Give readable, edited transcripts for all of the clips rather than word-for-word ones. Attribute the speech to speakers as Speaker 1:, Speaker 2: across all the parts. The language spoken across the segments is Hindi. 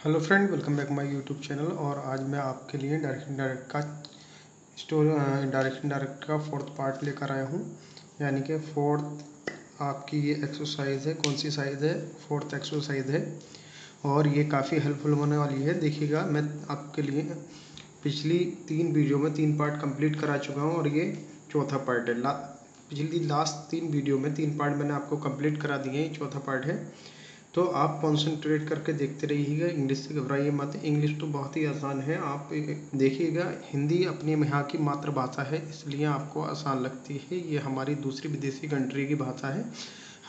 Speaker 1: Hello friend, welcome back my YouTube channel. और आज मैं आपके लिए डायरेक्ट डायरेक्ट का फोर्थ पार्ट लेकर आया हूँ। यानी कि फोर्थ आपकी ये एक्सरसाइज है। कौन सी साइज है? फोर्थ एक्सरसाइज है और ये काफ़ी हेल्पफुल होने वाली है। देखिएगा, मैं आपके लिए पिछली 3 वीडियो में 3 पार्ट कंप्लीट करा चुका हूँ और ये चौथा पार्ट है। पिछली लास्ट 3 वीडियो में 3 पार्ट मैंने आपको कंप्लीट करा दिए हैं, चौथा पार्ट है। तो आप कंसंट्रेट करके देखते रहिएगा। इंग्लिश से घबराइए मत, इंग्लिश तो बहुत ही आसान है। आप देखिएगा, हिंदी अपनी यहाँ की मातृभाषा है, इसलिए आपको आसान लगती है। ये हमारी दूसरी विदेशी कंट्री की भाषा है,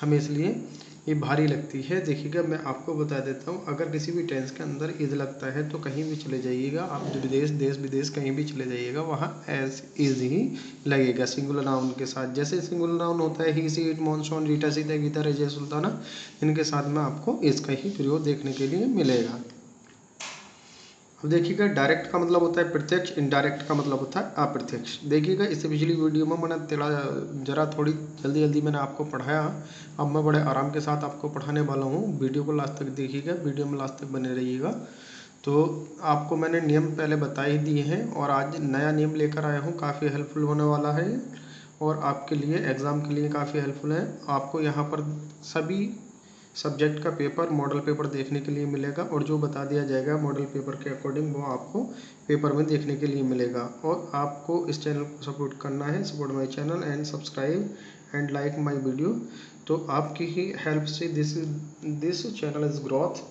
Speaker 1: हमें इसलिए ये भारी लगती है। देखिएगा, मैं आपको बता देता हूँ, अगर किसी भी टेंस के अंदर इज लगता है तो कहीं भी चले जाइएगा आप, विदेश देश विदेश कहीं भी चले जाइएगा, वहाँ एज इज ही लगेगा सिंगुलर नाउन के साथ। जैसे सिंगुलर नाउन होता है ही, सी, इट, मॉनसून, रीटा, सीता, गीता, रजिया, सुल्ताना, इनके साथ में आपको इसका ही प्रयोग देखने के लिए मिलेगा। अब देखिएगा, डायरेक्ट का मतलब होता है प्रत्यक्ष, इनडायरेक्ट का मतलब होता है अप्रत्यक्ष। देखिएगा, इससे पिछली वीडियो में मैंने जरा थोड़ी जल्दी जल्दी मैंने आपको पढ़ाया। अब मैं बड़े आराम के साथ आपको पढ़ाने वाला हूँ। वीडियो को लास्ट तक देखिएगा, वीडियो में लास्ट तक बने रहिएगा। तो आपको मैंने नियम पहले बता ही दिए हैं और आज नया नियम लेकर आया हूँ, काफ़ी हेल्पफुल होने वाला है और आपके लिए एग्ज़ाम के लिए काफ़ी हेल्पफुल है। आपको यहाँ पर सभी सब्जेक्ट का पेपर, मॉडल पेपर देखने के लिए मिलेगा और जो बता दिया जाएगा मॉडल पेपर के अकॉर्डिंग वो आपको पेपर में देखने के लिए मिलेगा। और आपको इस चैनल को सपोर्ट करना है, support my channel and subscribe and like my video. तो आपकी ही हेल्प से दिस चैनल इज़ ग्रोथ,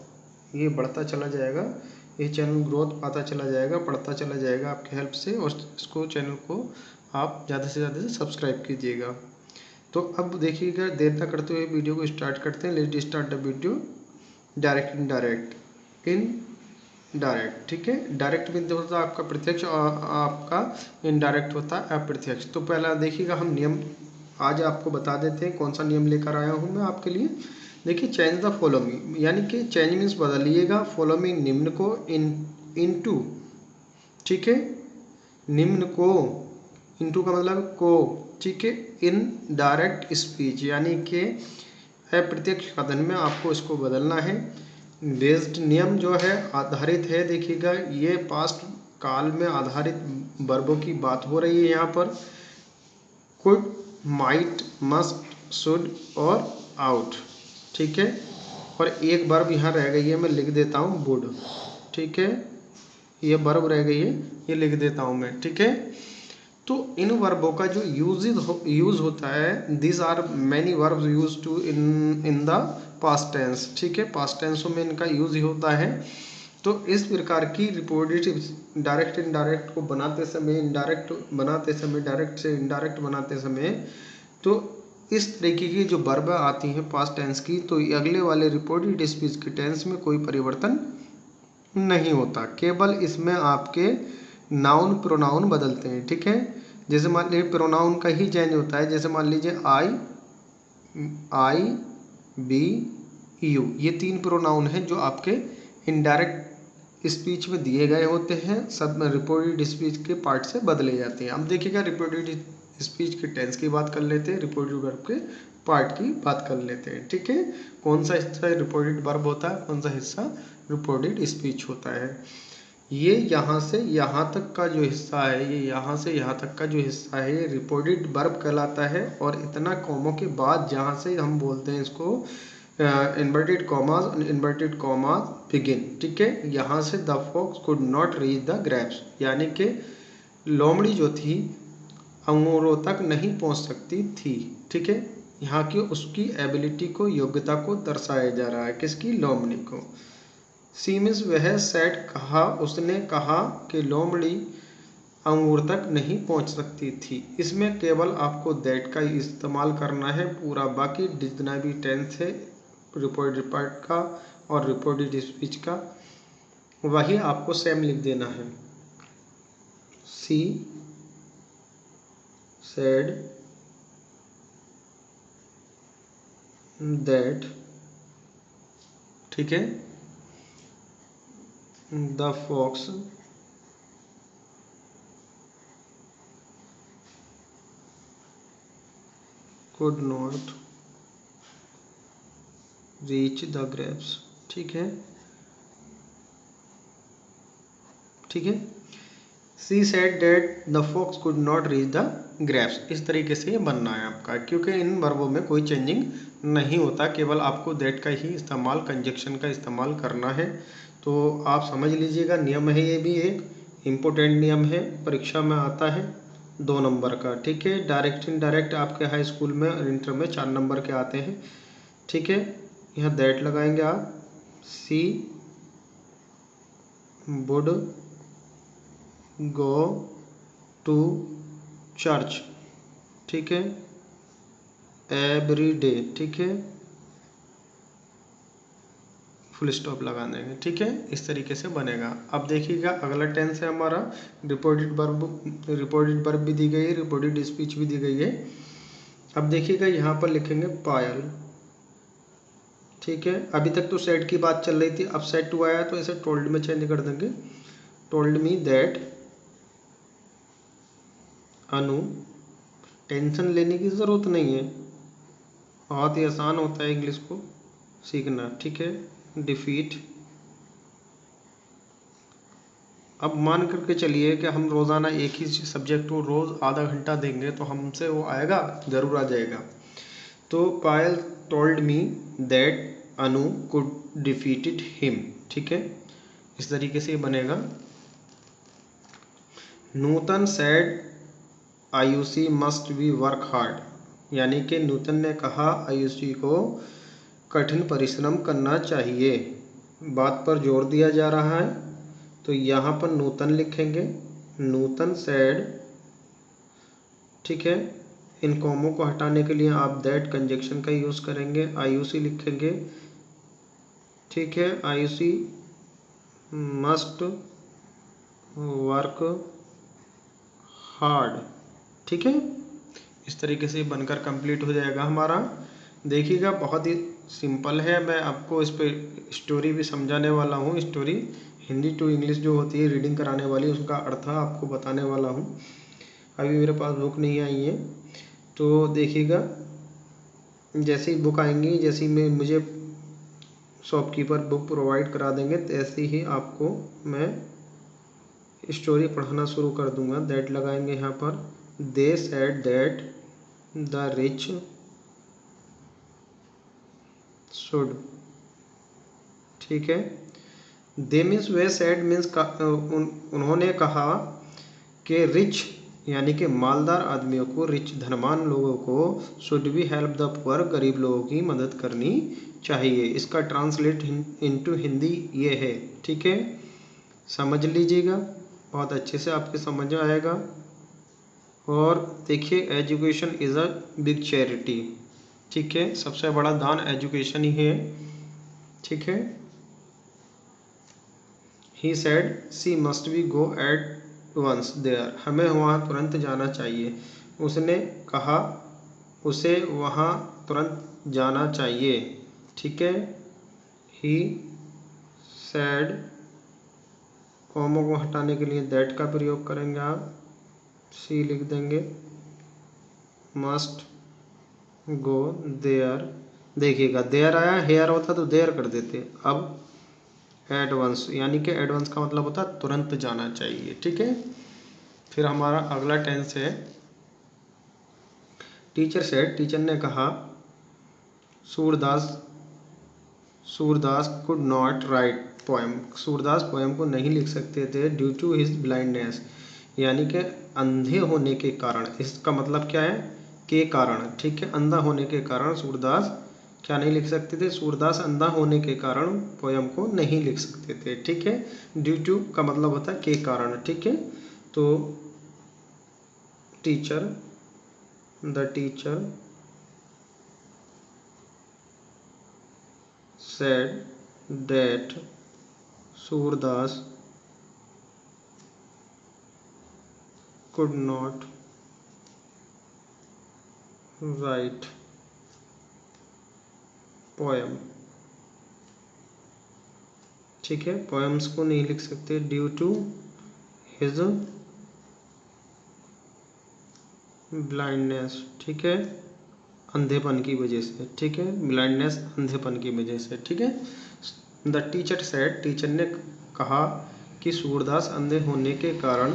Speaker 1: ये बढ़ता चला जाएगा, ये चैनल ग्रोथ पाता चला जाएगा, बढ़ता चला जाएगा आपकी हेल्प से। और इसको चैनल को आप ज़्यादा से ज़्यादा सब्सक्राइब कीजिएगा। तो अब देखिएगा, देर न करते हुए वीडियो को स्टार्ट करते हैं। Let start the video. Direct, indirect, in direct, ठीक है। डायरेक्ट मीन होता है आपका प्रत्यक्ष और आपका इनडायरेक्ट होता है अप्रत्यक्ष। तो पहला देखिएगा, हम नियम आज आपको बता देते हैं कौन सा नियम लेकर आया हूँ मैं आपके लिए। देखिए, चेंज द फॉलोइंग, यानी कि चेंज मीन्स बदलिएगा, फॉलोइंग निम्न को इनटू, ठीक है, निम्न को, इनटू का मतलब को, ठीक है, इन डायरेक्ट स्पीच, यानी कि अप्रत्यक्ष कथन में आपको इसको बदलना है। बेस्ड नियम जो है आधारित है, देखिएगा ये पास्ट काल में आधारित वर्बों की बात हो रही है यहाँ पर। कुड, माइट, मस्ट, शुड और आउट, ठीक है। और एक वर्ब यहाँ रह गई है, मैं लिख देता हूँ वुड, ठीक है। ये वर्ब रह गई है, ये लिख देता हूँ मैं, ठीक है। तो इन वर्बों का जो यूज होता है, this are many verbs use to in the past tense, ठीक है। पास्ट टेंसों में इनका यूज ही होता है। तो इस प्रकार की रिपोर्टेटिव डायरेक्ट इनडायरेक्ट को बनाते समय, इनडायरेक्ट बनाते समय, डायरेक्ट से इनडायरेक्ट बनाते समय, तो इस तरीके की जो वर्ब आती हैं पास्ट टेंस की, तो अगले वाले रिपोर्टेड स्पीच के टेंस में कोई परिवर्तन नहीं होता। केवल इसमें आपके नाउन प्रोनाउन बदलते हैं, ठीक है। जैसे मान लीजिए प्रोनाउन का ही चेंज होता है। जैसे मान लीजिए आई बी यू, ये 3 प्रोनाउन हैं जो आपके इनडायरेक्ट स्पीच में दिए गए होते हैं, सब रिपोर्टेड स्पीच के पार्ट से बदले जाते हैं। अब देखिएगा, रिपोर्टेड स्पीच के टेंस की बात कर लेते हैं, रिपोर्टेड वर्ब के पार्ट की बात कर लेते हैं, ठीक है। कौन सा हिस्सा रिपोर्टेड वर्ब होता है, कौन सा हिस्सा रिपोर्टेड स्पीच होता है। ये यहाँ से यहाँ तक का जो हिस्सा है, ये यहाँ से यहाँ तक का जो हिस्सा है, ये रिपोर्टेड वर्ब कहलाता है। और इतना कॉमों के बाद जहाँ से हम बोलते हैं इसको इन्वर्टेड कॉमास बिगिन, ठीक है। यहाँ से the fox could not reach the grapes, यानी कि लोमड़ी जो थी अंगूरों तक नहीं पहुँच सकती थी, ठीक है। यहाँ की उसकी एबिलिटी को, योग्यता को दर्शाया जा रहा है, किसकी? लोमड़ी को। सीमिस वह सेट, कहा, उसने कहा कि लोमड़ी अंगूर तक नहीं पहुंच सकती थी। इसमें केवल आपको दैट का इस्तेमाल करना है पूरा, बाकी जितना भी टेंस है रिपोर्टेड पार्ट का और रिपोर्टेड स्पीच का, वही आपको सेम लिख देना है। सी सेड दैट, ठीक है, the fox could not reach the grapes, ठीक है। ठीक है। She said that the fox could not reach the grapes. इस तरीके से ये बनना है आपका, क्योंकि इन वर्बों में कोई चेंजिंग नहीं होता, केवल आपको दैट का ही इस्तेमाल, कंजक्शन का इस्तेमाल करना है। तो आप समझ लीजिएगा, नियम है, ये भी एक इम्पोर्टेंट नियम है, परीक्षा में आता है 2 नंबर का। ठीक है। डायरेक्ट इनडायरेक्ट आपके हाई स्कूल में और इंटर में 4 नंबर के आते हैं। ठीक है। यहाँ दैट लगाएंगे आप, सी वुड गो टू चर्च। ठीक है। Every day. ठीक है। फुल स्टॉप लगा देंगे। ठीक है। इस तरीके से बनेगा। अब देखिएगा अगला टेंस है हमारा रिपोर्टेड वर्ब। रिपोर्टेड वर्ब भी दी गई है, रिपोर्टेड स्पीच भी दी गई है। अब देखिएगा यहाँ पर लिखेंगे पायल। ठीक है। अभी तक तो सेड की बात चल रही थी, अब सेड टू आया तो इसे टोल्ड में चेंज कर देंगे। Told me that Anu. Tension लेने की ज़रूरत नहीं है, बहुत ही आसान होता है इंग्लिश को सीखना। ठीक है। डिफीट। अब मान करके चलिए कि हम रोज़ाना एक ही सब्जेक्ट को रोज़ आधा घंटा देंगे तो हमसे वो आएगा, ज़रूर आ जाएगा। तो Payal told me that Anu could defeated him. ठीक है। इस तरीके से ये बनेगा। Nutan said Aayushi must be work hard. यानी कि नूतन ने कहा आयुषी को कठिन परिश्रम करना चाहिए। बात पर जोर दिया जा रहा है, तो यहाँ पर नूतन लिखेंगे, नूतन सेड। ठीक है। इन कॉमों को हटाने के लिए आप दैट कंजक्शन का यूज़ करेंगे, आयुषी लिखेंगे। ठीक है। Ayushi must work hard. ठीक है। इस तरीके से बनकर कंप्लीट हो जाएगा हमारा। देखिएगा बहुत ही सिंपल है। मैं आपको इस पे स्टोरी भी समझाने वाला हूँ। स्टोरी हिंदी टू इंग्लिश जो होती है रीडिंग कराने वाली, उसका अर्थ आपको बताने वाला हूँ। अभी मेरे पास बुक नहीं आई है, तो देखिएगा जैसे ही बुक आएंगी, जैसे ही मुझे शॉपकीपर बुक प्रोवाइड करा देंगे, तैसे ही आपको मैं स्टोरी पढ़ाना शुरू कर दूंगा। दैट लगाएंगे यहाँ पर। They said that the rich should. ठीक है। दे मीन्स वे सेड मीन्स उन्होंने कहा कि रिच यानी कि मालदार आदमियों को, रिच धनवान लोगों को, should be help the poor, गरीब लोगों की मदद करनी चाहिए। इसका ट्रांसलेट इनटू हिंदी ये है। ठीक है। समझ लीजिएगा, बहुत अच्छे से आपके समझ में आएगा। और देखिए education is a big charity. ठीक है। सबसे बड़ा दान एजुकेशन ही है। ठीक है। He said she must be go at once there. हमें वहाँ तुरंत जाना चाहिए। उसने कहा उसे वहाँ तुरंत जाना चाहिए। ठीक है। ही सेड, कॉमो को हटाने के लिए दैट का प्रयोग करेंगे आप, सी लिख देंगे, मस्ट गो देयर। देखिएगा देयर आया, हेयर होता तो देयर कर देते। अब एडवांस, यानी कि एडवांस का मतलब होता है तुरंत जाना चाहिए। ठीक है। फिर हमारा अगला टेंस है टीचर सेड। टीचर ने कहा Surdas could not right poem. Surdas poem को नहीं लिख सकते थे ड्यू टू हिज ब्लाइंडनेस, यानी कि अंधे होने के कारण। इसका मतलब क्या है, के कारण। ठीक है। अंधा होने के कारण सूरदास क्या नहीं लिख सकते थे, सूरदास अंधा होने के कारण पोयम को नहीं लिख सकते थे। ठीक है। ड्यू टू का मतलब होता है के कारण। ठीक है। तो teacher, the teacher said that Surdas could not write poem। ठीक है। पोएम्स को नहीं लिख सकते ड्यू टू हिज ब्लाइंडनेस। ठीक है। अंधेपन की वजह से। ठीक है। ब्लाइंडनेस अंधेपन की वजह से। ठीक है। द टीचर सेड, टीचर ने कहा कि सूरदास अंधे होने के कारण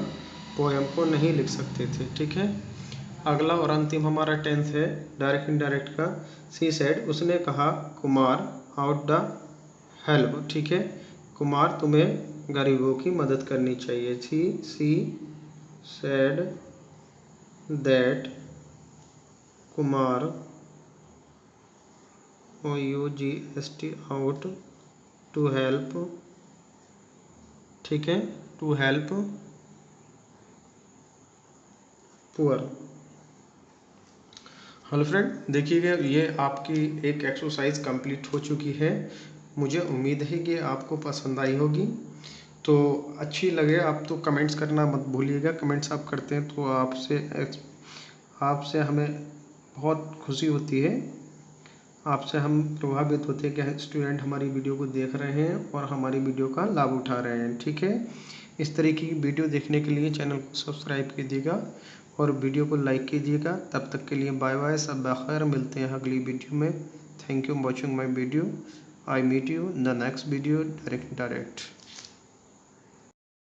Speaker 1: पोएम को नहीं लिख सकते थे। ठीक है, अगला और अंतिम हमारा टेंस है डायरेक्ट इनडायरेक्ट का। सी सेड, उसने कहा, कुमार आउट द हेल्प। ठीक है, कुमार तुम्हें गरीबों की मदद करनी चाहिए। सी सेड दैट कुमार OUGST आउट टू हेल्प। ठीक है, to help poor. Hello friend, देखिएगा ये आपकी एक एक्सरसाइज कंप्लीट हो चुकी है। मुझे उम्मीद है कि आपको पसंद आई होगी। तो अच्छी लगे आप तो कमेंट्स करना मत भूलिएगा। कमेंट्स आप करते हैं तो आपसे हमें बहुत खुशी होती है। आपसे हम प्रभावित होते हैं कि स्टूडेंट हमारी वीडियो को देख रहे हैं और हमारी वीडियो का लाभ उठा रहे हैं। ठीक है, इस तरीके की वीडियो देखने के लिए चैनल को सब्सक्राइब कीजिएगा और वीडियो को लाइक कीजिएगा। तब तक के लिए बाय बाय, सब बखैर, मिलते हैं अगली वीडियो में। Thank you watching my video. I meet you in the next video direct.